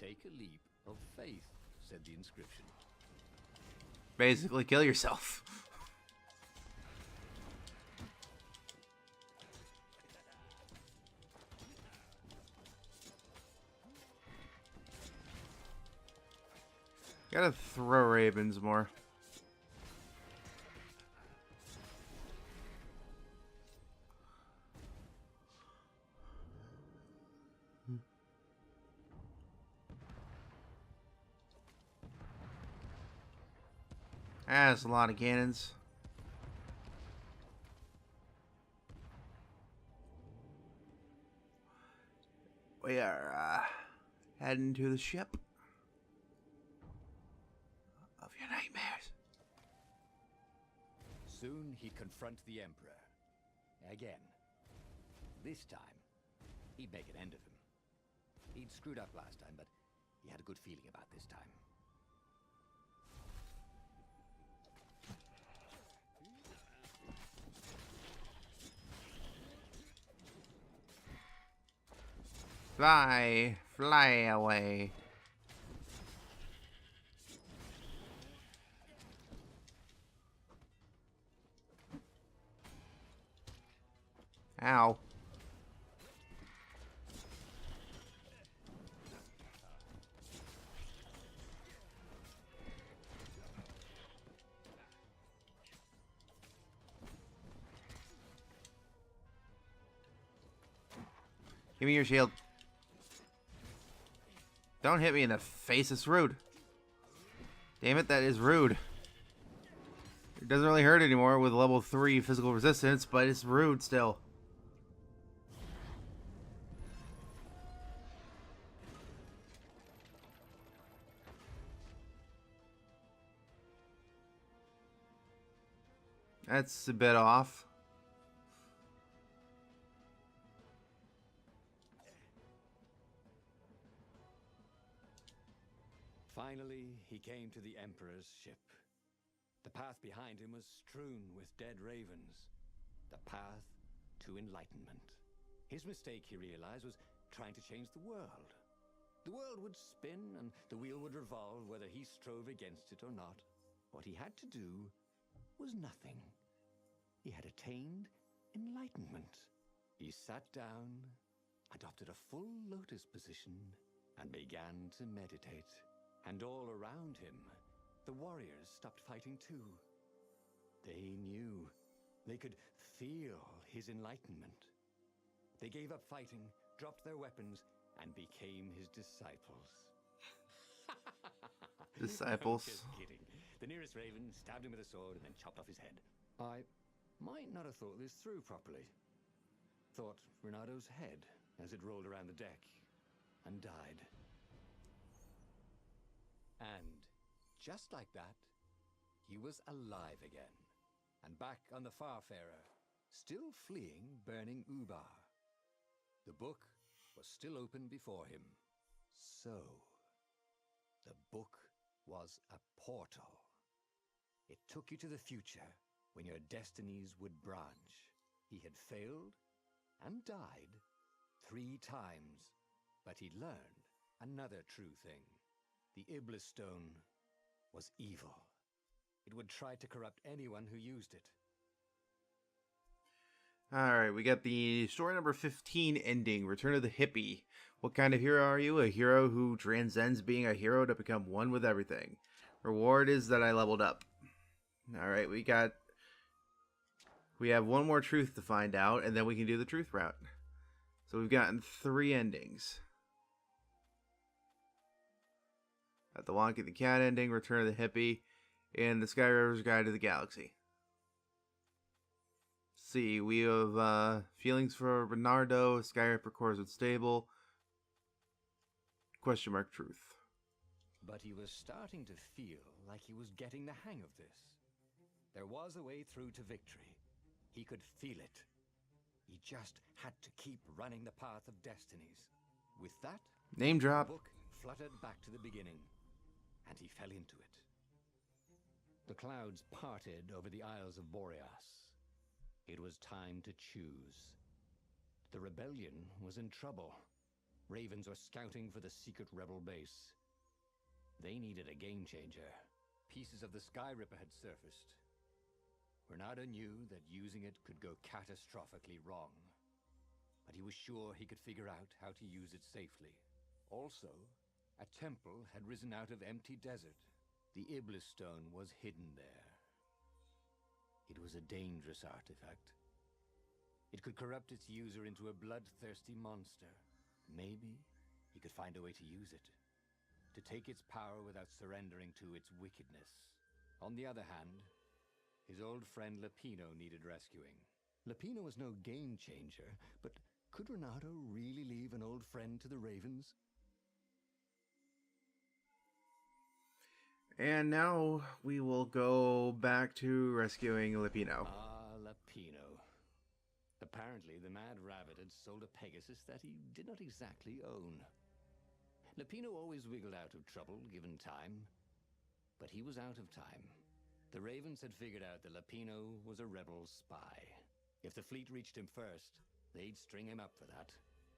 Take a leap of faith, said the inscription. Basically, kill yourself. Gotta throw ravens more. That's a lot of cannons. We are heading to the ship of your nightmares. Soon he'd confront the Emperor. Again. This time, he'd make an end of him. He'd screwed up last time, but he had a good feeling about this time. Fly, fly away. Ow. Give me your shield. Don't hit me in the face, it's rude. Damn it, that is rude. It doesn't really hurt anymore with level 3 physical resistance, but it's rude still. That's a bit off. Finally, he came to the Emperor's ship. The path behind him was strewn with dead ravens. The path to enlightenment. His mistake, he realized, was trying to change the world. The world would spin and the wheel would revolve whether he strove against it or not. What he had to do was nothing. He had attained enlightenment. He sat down, adopted a full lotus position, and began to meditate. And all around him, the warriors stopped fighting too. They knew. They could feel his enlightenment. They gave up fighting, dropped their weapons, and became his disciples. Disciples? Just kidding. The nearest raven stabbed him with a sword and then chopped off his head. I might not have thought this through properly. Thought Reynardo's head as it rolled around the deck and died. And just like that, he was alive again, and back on the Farfarer, still fleeing burning Ubar. The book was still open before him. So, the book was a portal. It took you to the future, when your destinies would branch. He had failed and died 3 times, but he learned another true thing. The Iblis Stone was evil. It would try to corrupt anyone who used it. Alright, we got the story number 15 ending, Return of the Hippie. What kind of hero are you? A hero who transcends being a hero to become one with everything. Reward is that I leveled up. Alright, we have one more truth to find out, and then we can do the truth route. So we've gotten 3 endings. Got the Wonky the Cat ending, Return of the Hippie, and the Sky River's Guide to the Galaxy. See, we have feelings for Reynardo, Sky Ripper cores with stable, question mark truth. But he was starting to feel like he was getting the hang of this. There was a way through to victory. He could feel it. He just had to keep running the path of Destinies. With that, Name drop. the book fluttered back to the beginning, and he fell into it. The clouds parted over the Isles of Boreas. It was time to choose. The rebellion was in trouble. Ravens were scouting for the secret rebel base. They needed a game changer. Pieces of the Sky Ripper had surfaced. Reynardo knew that using it could go catastrophically wrong, but he was sure he could figure out how to use it safely. Also, a temple had risen out of empty desert. The Iblis stone was hidden there. It was a dangerous artifact. It could corrupt its user into a bloodthirsty monster. Maybe he could find a way to use it, to take its power without surrendering to its wickedness. On the other hand, his old friend Lapino needed rescuing. Lapino was no game changer, but could Reynardo really leave an old friend to the Ravens? And now we will go back to rescuing Lapino. Ah, Lapino. Apparently, the Mad Rabbit had sold a Pegasus that he did not exactly own. Lapino always wiggled out of trouble, given time. But he was out of time. The Ravens had figured out that Lapino was a rebel spy. If the fleet reached him first, they'd string him up for that.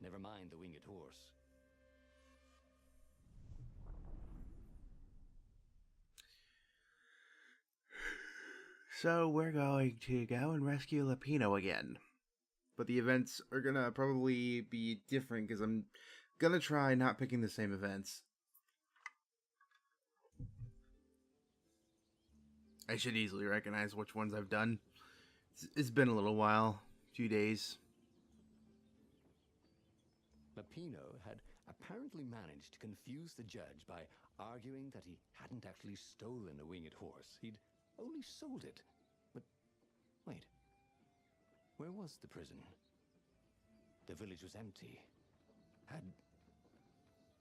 Never mind the winged horse. So we're going to go and rescue Lapino again. But the events are gonna probably be different because I'm gonna try not picking the same events. I should easily recognize which ones I've done. It's been a little while, a few days. Lapino had apparently managed to confuse the judge by arguing that he hadn't actually stolen a winged horse. He'd only sold it. But wait, where was the prison? The village was empty.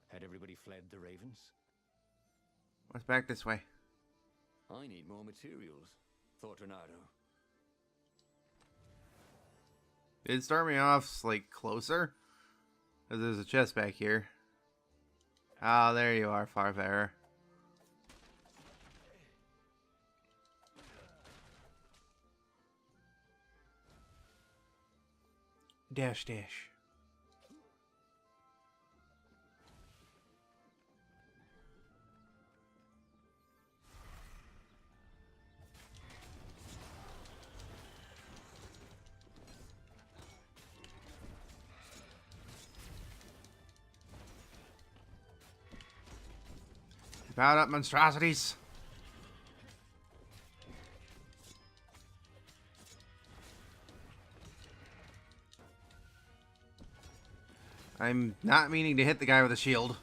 Had everybody fled the Ravens? What's back this way? I need more materials, thought Reynardo. Did it start me off, like, closer? Because there's a chest back here. Ah, oh, there you are, Farfarer. Dash, dash. About up, monstrosities. I'm not meaning to hit the guy with a shield.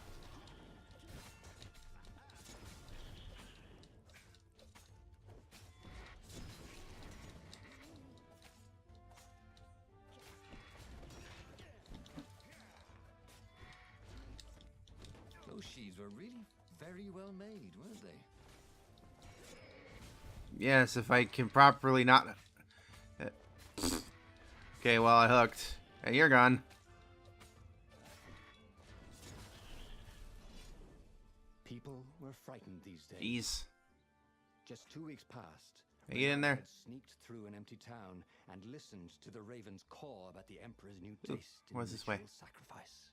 Those sheaves were really very well made, weren't they? Yes, if I can properly not... Okay, well, I hooked. Hey, you're gone. People were frightened these days. Jeez. Just 2 weeks passed. Hey, get in there. Had sneaked through an empty town and listened to the Raven's call about the Emperor's new Ooh, taste in what's this way? ritual sacrifice.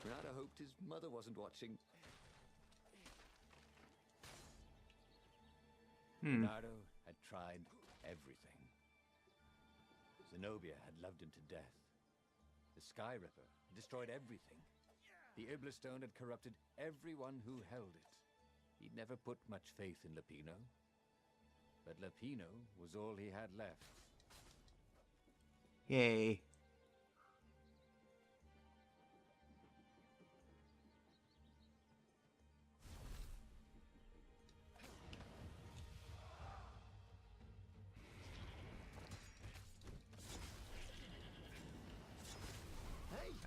Reynardo hoped his mother wasn't watching. Reynardo had tried everything. Zenobia had loved him to death. The Sky Ripper had destroyed everything. The Iblis stone had corrupted everyone who held it. He'd never put much faith in Lapino. But Lapino was all he had left. Yay.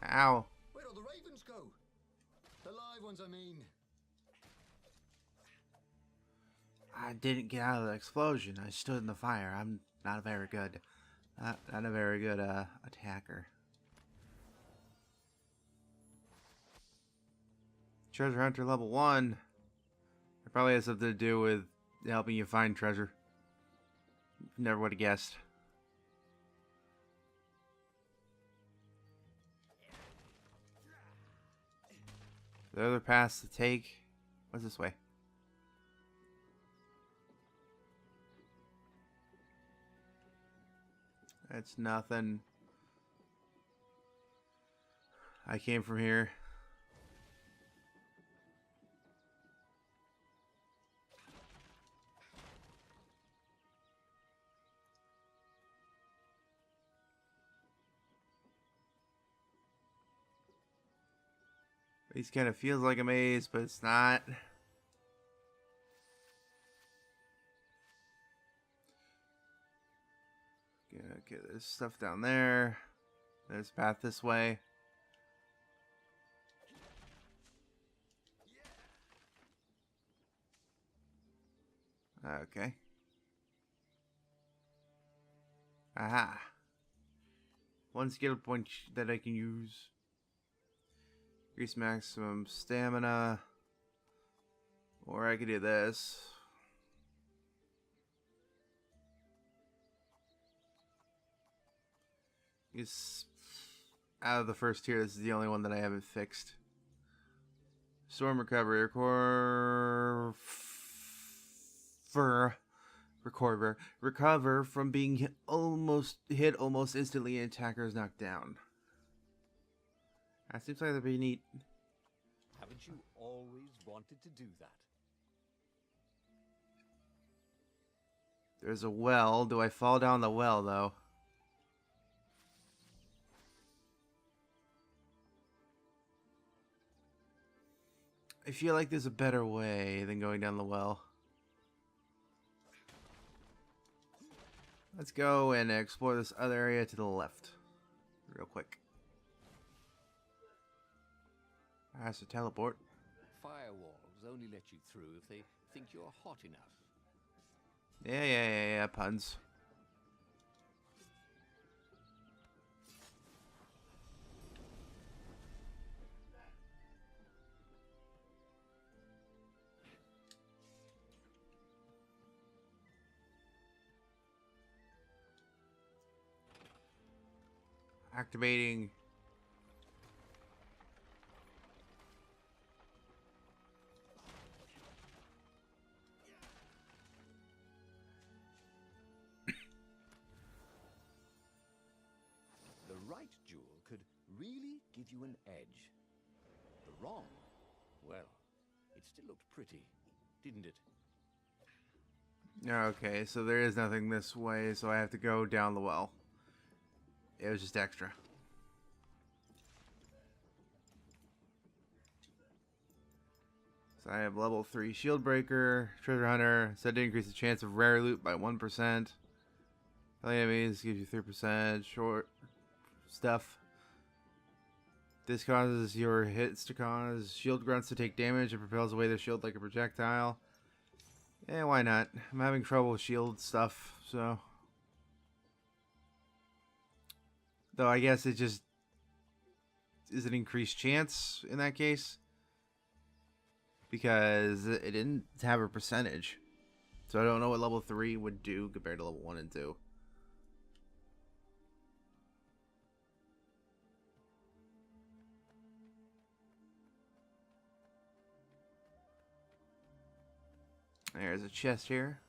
Ow. Where'd all the Ravens go? The live ones, I mean. I didn't get out of the explosion. I stood in the fire. I'm not a very good, not a very good attacker. Treasure Hunter level 1. It probably has something to do with helping you find treasure. Never would have guessed. The other paths to take. What's this way? That's nothing. I came from here. This kind of feels like a maze, but it's not. Okay, there's stuff down there. There's a path this way. Okay. Aha. One skill point that I can use. Increase maximum stamina. Or I could do this. It's out of the first tier, this is the only one that I haven't fixed. Storm recovery. Recover from being hit almost instantly and attacker is knocked down. That seems like that'd be neat. Haven't you always wanted to do that? There's a well. Do I fall down the well, though? I feel like there's a better way than going down the well. Let's go and explore this other area to the left. Real quick. Has to teleport. Firewalls only let you through if they think you're hot enough. Yeah, puns. Activating. The right jewel could really give you an edge. The wrong, well, it still looked pretty, didn't it? Okay, so there is nothing this way, so I have to go down the well. It was just extra. So I have level 3 shield breaker, treasure hunter, said to increase the chance of rare loot by 1%. Enemies gives you 3% short stuff. This causes your hits to cause shield grunts to take damage and propels away the shield like a projectile. Yeah, why not? I'm having trouble with shield stuff, so. Though I guess it just is an increased chance in that case. Because it didn't have a percentage. So I don't know what level 3 would do compared to level 1 and 2. There's a chest here.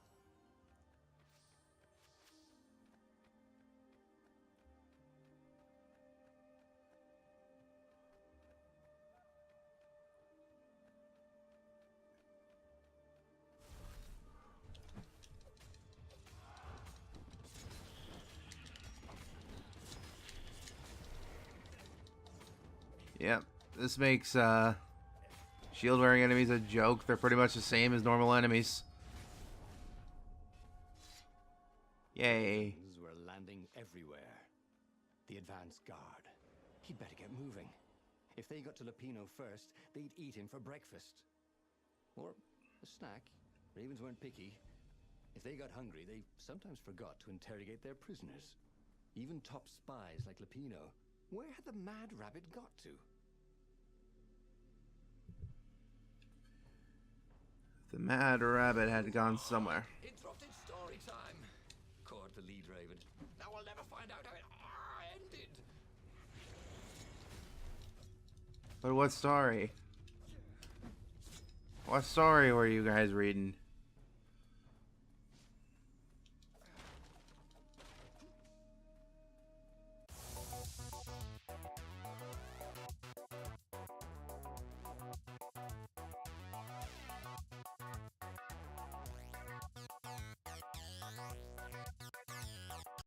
Yep, this makes shield wearing enemies a joke. They're pretty much the same as normal enemies. Yay. Were landing everywhere. The advance guard. He'd better get moving. If they got to Lupino first, they'd eat him for breakfast. Or a snack. Ravens weren't picky. If they got hungry, they sometimes forgot to interrogate their prisoners. Even top spies like Lupino. Where had the mad rabbit got to? The mad rabbit had gone somewhere. Interrupted story time. Caught the lead raven. Now we'll never find out how it ended. But what story? What story were you guys reading?